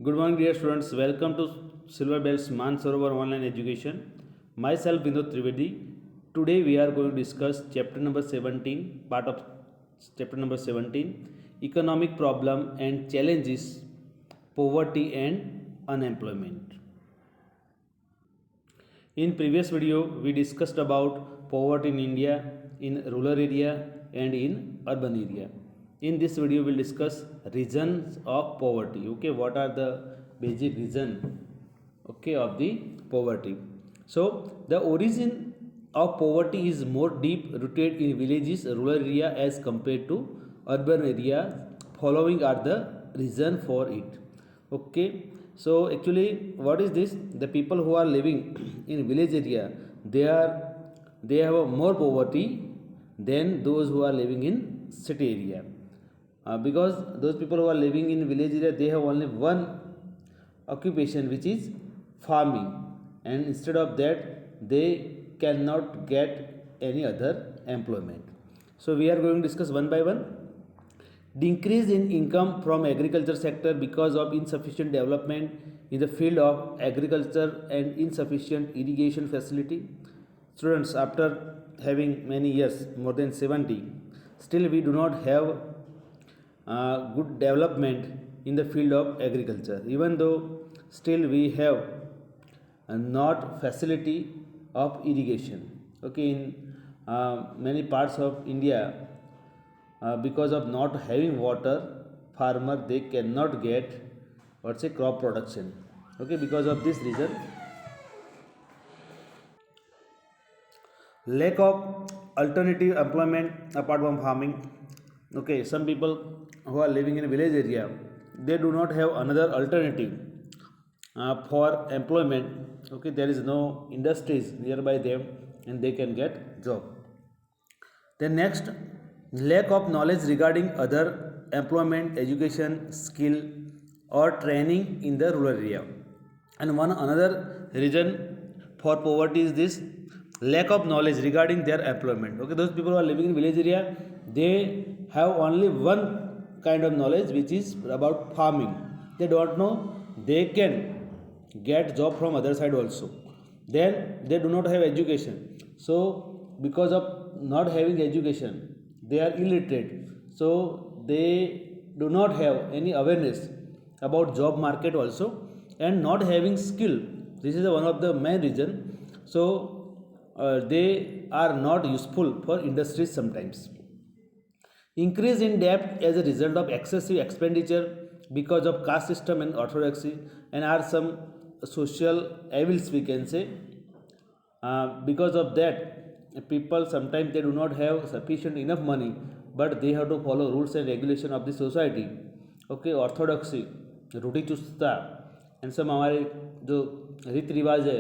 Good morning, dear students. Welcome to Silver Bells Mansarovar Online Education. Myself, Vinod Trivedi. Today, we are going to discuss chapter number 17, part of chapter number 17, economic problem and challenges, poverty and unemployment. In previous video, we discussed about poverty in India, in rural area and in urban area. In this video, we'll discuss reasons of poverty. Okay, what are the basic reason, okay, of the poverty? So the origin of poverty is more deep rooted in villages, rural area as compared to urban area. Following are the reason for it. Okay, so actually what is this? The people who are living in village area, they have a more poverty than those who are living in city area. Because those people who are living in village area, they have only one occupation, which is farming, and instead of that they cannot get any other employment. So we are going to discuss one by one. The increase in income from agriculture sector because of insufficient development in the field of agriculture and insufficient irrigation facility. Students, after having many years, more than 70, still we do not have good development in the field of agriculture, even though still we have not facility of irrigation. Okay, in many parts of India, because of not having water, farmer they cannot get what's a crop production. Okay, because of this reason, lack of alternative employment apart from farming. Okay, some people who are living in village area, they do not have another alternative for employment. Okay, there is no industries nearby them and they can get job. Then next, lack of knowledge regarding other employment, education, skill or training in the rural area. And one another reason for poverty is this lack of knowledge regarding their employment. Okay, those people who are living in village area, they have only one kind of knowledge, which is about farming. They don't know they can get job from other side also. Then they do not have education. So because of not having education, they are illiterate. So they do not have any awareness about job market also, and not having skill. This is one of the main reason. So they are not useful for industries sometimes. Increase in debt as a result of excessive expenditure because of caste system and orthodoxy, and are some social evils we can say. Because of that, people sometimes they do not have sufficient enough money, but they have to follow rules and regulation of the society. Okay, orthodoxy, रूढ़ी चुस्ता and सब हमारे जो रीति रिवाज है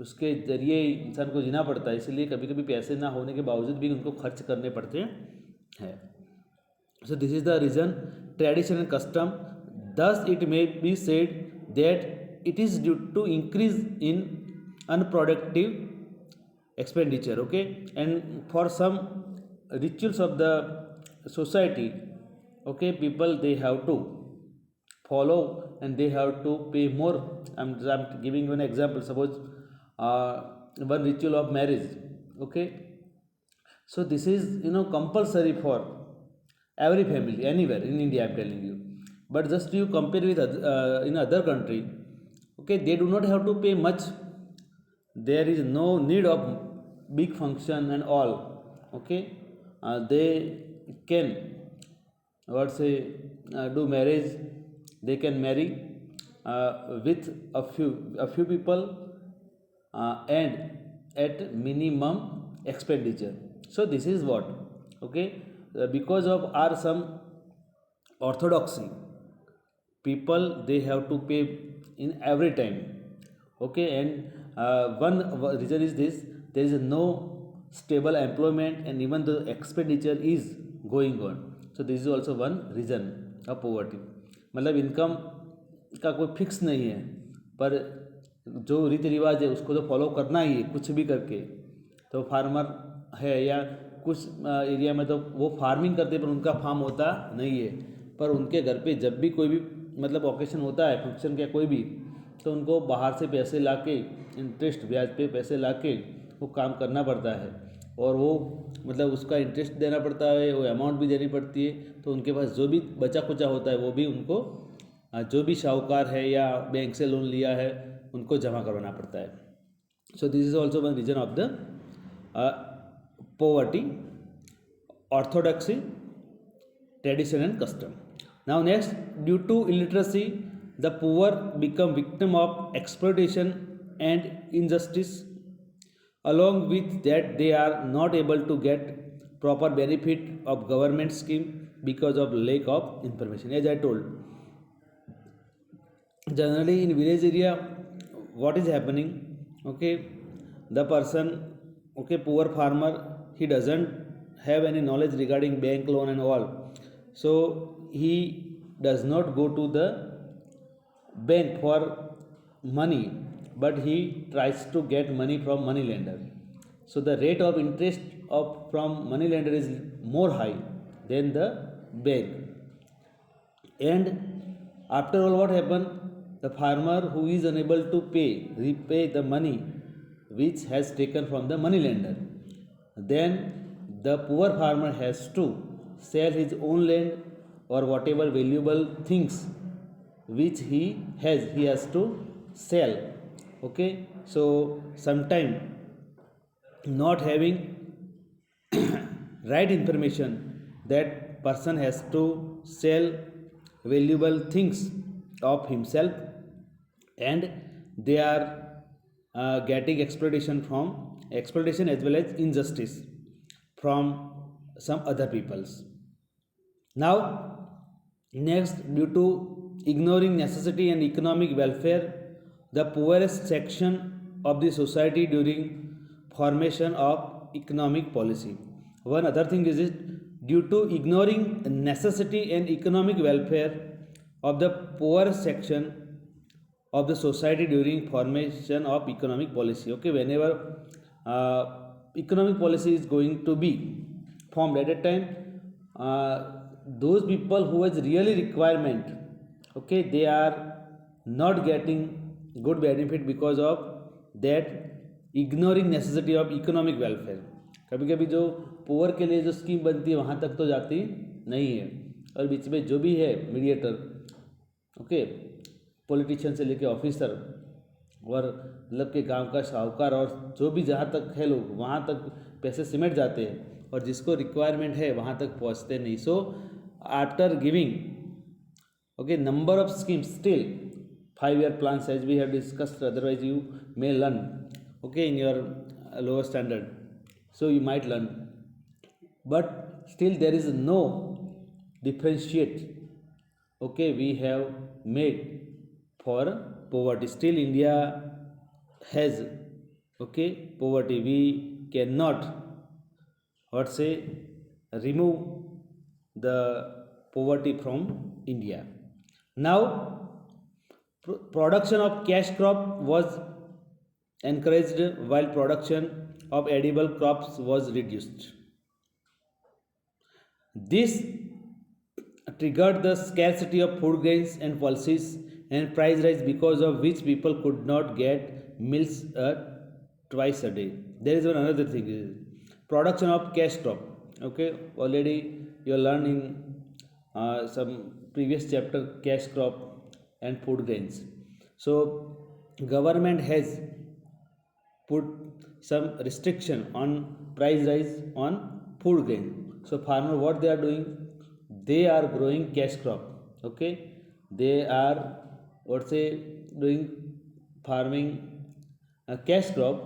उसके जरिए इंसान को जीना पड़ता है, इसलिए कभी कभी पैसे ना होने के बावजूद भी उनको खर्च करने पड़ते हैं. So this is the reason, tradition and custom. Thus it may be said that it is due to increase in unproductive expenditure. Okay, and for some rituals of the society, okay, people they have to follow and they have to pay more. I'm giving you an example. Suppose one ritual of marriage. Okay, so this is compulsory for every family anywhere in India, I'm telling you. But just you compare with in other country, okay, they do not have to pay much. There is no need of big function and all. Okay, they can what say do marriage. They can marry with a few people and at minimum expenditure. So this is what, okay, because of are some orthodoxy, people they have to pay in every time. Okay, and one reason is this: there is no stable employment and even the expenditure is going on. So this is also one reason of poverty. मतलब income का कोई fix नहीं है, पर जो रीति रिवाज है उसको तो फॉलो करना ही है कुछ भी करके. तो फार्मर है या कुछ एरिया में तो वो फार्मिंग करते पर उनका फार्म होता नहीं है, पर उनके घर पे जब भी कोई भी मतलब ओकेशन होता है, फंक्शन क्या कोई भी, तो उनको बाहर से पैसे ला के, इंटरेस्ट ब्याज पे पैसे ला के वो काम करना पड़ता है, और वो मतलब उसका इंटरेस्ट देना पड़ता है, वो अमाउंट भी देनी पड़ती है। तो उनके पास जो भी बचा खुचा होता है वो भी उनको जो भी साहूकार है या बैंक से लोन लिया है उनको जमा करवाना पड़ता है। So this is also one reason of the poverty, orthodoxy, tradition and custom. Now next, due to illiteracy, the poor become victim of exploitation and injustice. Along with that, they are not able to get proper benefit of government scheme because of lack of information. As I told, generally in village area, what is happening? Okay, the person, okay, poor farmer, he doesn't have any knowledge regarding bank loan and all, so he does not go to the bank for money, but he tries to get money from money lender. So the rate of interest of from money lender is more high than the bank. And after all, what happened? The farmer who is unable to repay the money which has taken from the money lender, then the poor farmer has to sell his own land or whatever valuable things which he has to sell. Okay, so sometime not having right information, that person has to sell valuable things of himself, and they are getting exploitation as well as injustice from some other peoples. Now next, due to ignoring necessity and economic welfare, the poorest section of the society during formation of economic policy. One other thing is it, due to ignoring necessity and economic welfare of the poorest section of the society during formation of economic policy. Okay, whenever economic policy is going to be formed, at a time those people who has really requirement, okay, they are not getting good benefit because of that ignoring necessity of economic welfare. कभी कभी जो poor के लिए जो scheme बनती है वहाँ तक तो जाती नहीं है, और बीच में जो भी है मीडिएटर, ओके, पॉलिटिशियन से लेके ऑफिसर और मतलब के गांव का साहूकार और जो भी जहाँ तक है लोग, वहाँ तक पैसे सिमट जाते हैं, और जिसको रिक्वायरमेंट है वहाँ तक पहुँचते नहीं. So after giving, okay, number of schemes, still 5-year plans as we have discussed, otherwise you may learn, okay, in your lower standard, so you might learn, but still there is no differentiate, okay, we have made for poverty. Still India has, okay, poverty. We cannot, what say, remove the poverty from India. Now production of cash crop was encouraged while production of edible crops was reduced. This triggered the scarcity of food grains and pulses and price rise, because of which people could not get meals twice a day. There is one another thing, production of cash crop. Okay, already you are learning some previous chapter, cash crop and food grains. So government has put some restriction on price rise on food grain. So farmer, what they are doing, they are growing cash crop. Okay, they are, what say, doing farming a cash crop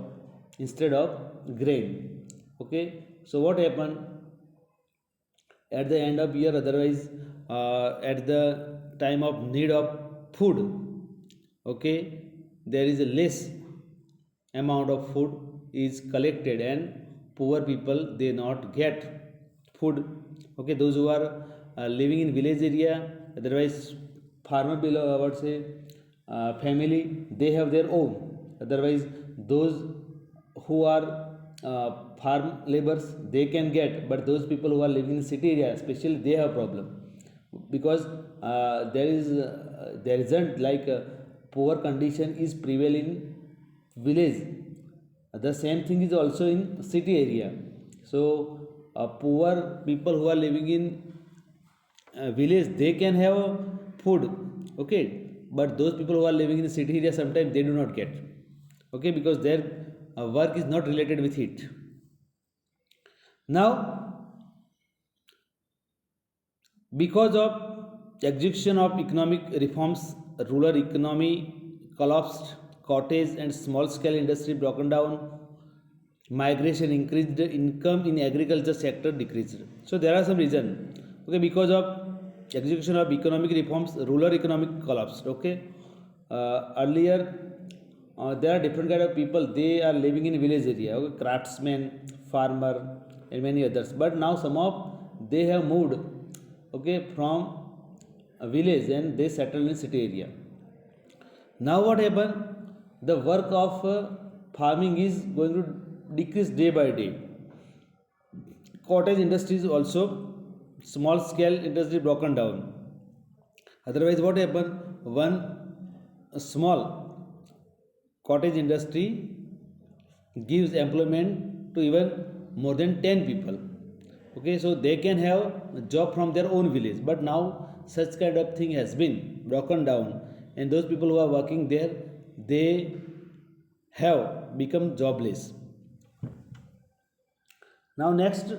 instead of grain. Okay, so what happened at the end of year, otherwise at the time of need of food, okay, there is a less amount of food is collected, and poor people, they not get food. Okay, those who are living in village area, otherwise farmer below, I would say, family, they have their own, otherwise those who are farm laborers, they can get, but those people who are living in city area especially, they have problem because there isn't like a poor condition is prevail in village. The same thing is also in city area. So poor people who are living in village, they can have food, okay, but those people who are living in the city area, sometimes they do not get, okay, because their work is not related with it. Now, because of execution of economic reforms, rural economy collapsed, cottage and small scale industry broken down, migration increased, income in agriculture sector decreased. So there are some reasons, okay, because of execution of economic reforms, rural economic collapsed, okay. Earlier there are different kind of people, they are living in village area, okay, craftsmen, farmer and many others, but now some of they have moved, okay, from a village and they settle in city area. Now what happened, the work of farming is going to decrease day by day. Cottage industries also, small scale industry broken down. Otherwise what happened, one small cottage industry gives employment to even more than 10 people, okay, so they can have a job from their own village. But now such kind of thing has been broken down, and those people who are working there, they have become jobless. Now next,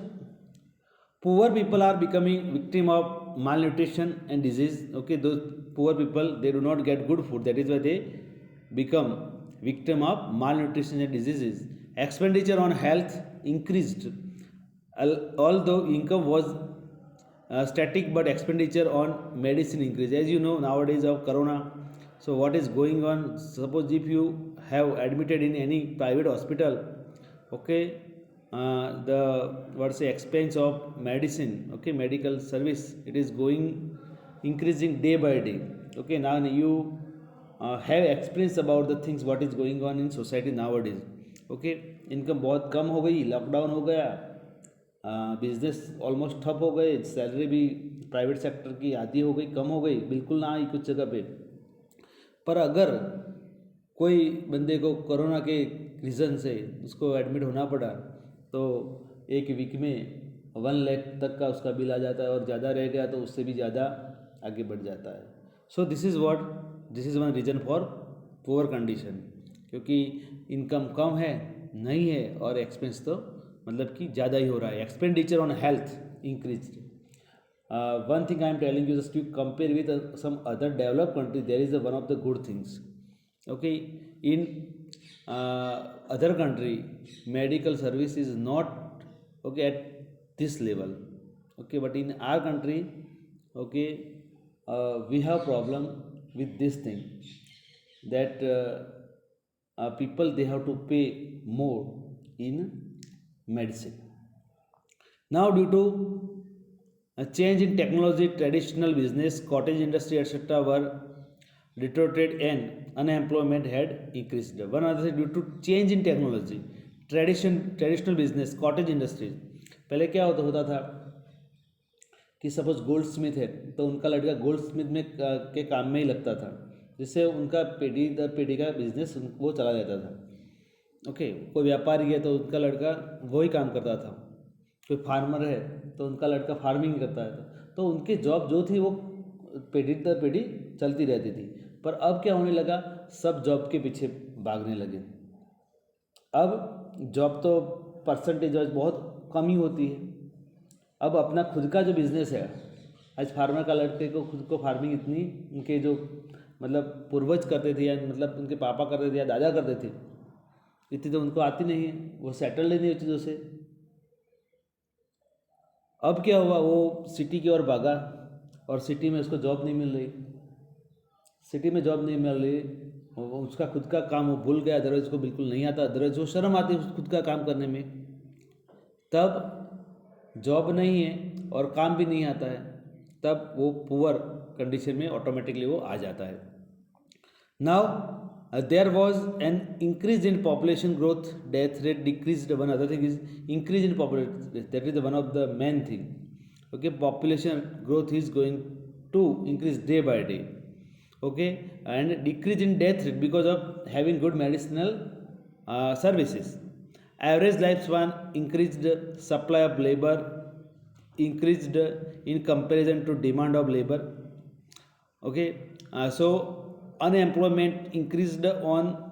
poor people are becoming victim of malnutrition and disease, okay, those poor people, they do not get good food, that is why they become victim of malnutrition and diseases. Expenditure on health increased, although income was static, but expenditure on medicine increased. As you know, nowadays of corona, so what is going on, suppose if you have admitted in any private hospital, okay, the what's the expense of medicine, okay, medical service, it is going increasing day by day, okay. Now you have experience about the things what is going on in society nowadays, okay. Income बहुत कम हो गई, lockdown हो गया, business almost ठप हो गए, salary भी private sector की आधी हो गई, कम हो गई, बिल्कुल ना आई कुछ जगह पे। पर अगर कोई बंदे को कोरोना के रीज़न से उसको एडमिट होना पड़ा, तो एक वीक में 1 लाख तक का उसका बिल आ जाता है, और ज़्यादा रह गया तो उससे भी ज़्यादा आगे बढ़ जाता है। So this is one reason for poor condition, क्योंकि इनकम कम है, नहीं है, और एक्सपेंस तो मतलब कि ज़्यादा ही हो रहा है। Expenditure on health increase. One thing I am telling you, just you compare with some other developed country, there is one of the good things, okay. In other country medical service is not, okay, at this level, okay, but in our country, okay, we have problem with this thing, that people, they have to pay more in medicine. Now due to a change in technology, traditional business, cottage industry etc. were deteriorated and unemployment had increased. One other thing, due to change in technology, traditional business, cottage industries, पहले क्या होता था कि suppose gold Smith है तो उनका लड़का gold Smith में के काम में ही लगता था, जिससे उनका पीढ़ी दर पीढ़ी का बिजनेस वो चला जाता था, ओके। कोई व्यापारी है तो उनका लड़का वही काम करता था, कोई फार्मर है तो उनका लड़का फार्मिंग करता था, तो उनकी जॉब जो थी वो पीढ़ी दर पीढ़ी चलती रहती थी। पर अब क्या होने लगा, सब जॉब के पीछे भागने लगे। अब जॉब तो परसेंटेज वाइज बहुत कम ही होती है। अब अपना खुद का जो बिजनेस है, आज फार्मर का लड़के को खुद को फार्मिंग इतनी, उनके जो मतलब पूर्वज करते थे या मतलब उनके पापा करते थे या दादा करते थे, इतनी तो उनको आती नहीं है, वो सेटल नहीं हुई चीज़ों से। अब क्या हुआ, वो सिटी की ओर भागा और सिटी में उसको जॉब नहीं मिल रही, सिटी में जॉब नहीं मिल रही, उसका खुद का काम वो भूल गया, अदरवाइज उसको बिल्कुल नहीं आता, अदरवाइज वो शर्म आती है खुद का काम करने में। तब जॉब नहीं है और काम भी नहीं आता है, तब वो पुअर कंडीशन में ऑटोमेटिकली वो आ जाता है। Now there was an increase in population growth, death rate decrease. One other thing is increase in population, that is one of the main thing, okay. Population growth is going to increase day by day. Okay, and decrease in death rate because of having good medicinal services. Average lifespan increased, supply of labor increased in comparison to demand of labor. Okay, so unemployment increased. On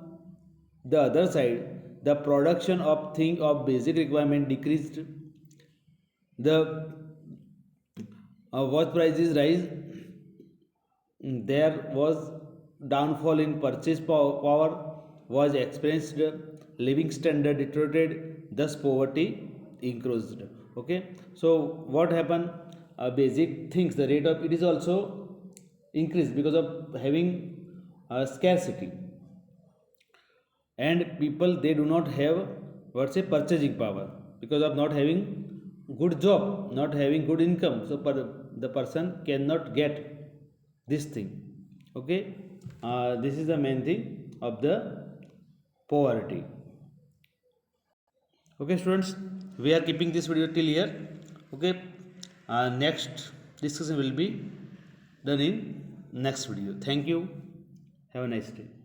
the other side, the production of thing of basic requirement decreased. The watch prices rise. There was downfall in purchase power was experienced. Living standard deteriorated, thus poverty increased. Okay, so what happened? Basic things, the rate of it is also increased because of having scarcity, and people they do not have what's a purchasing power because of not having good job, not having good income. So the person cannot get this thing. Okay, this is the main thing of the poverty. Okay students, we are keeping this video till here. Okay, next discussion will be done in next video. Thank you, have a nice day.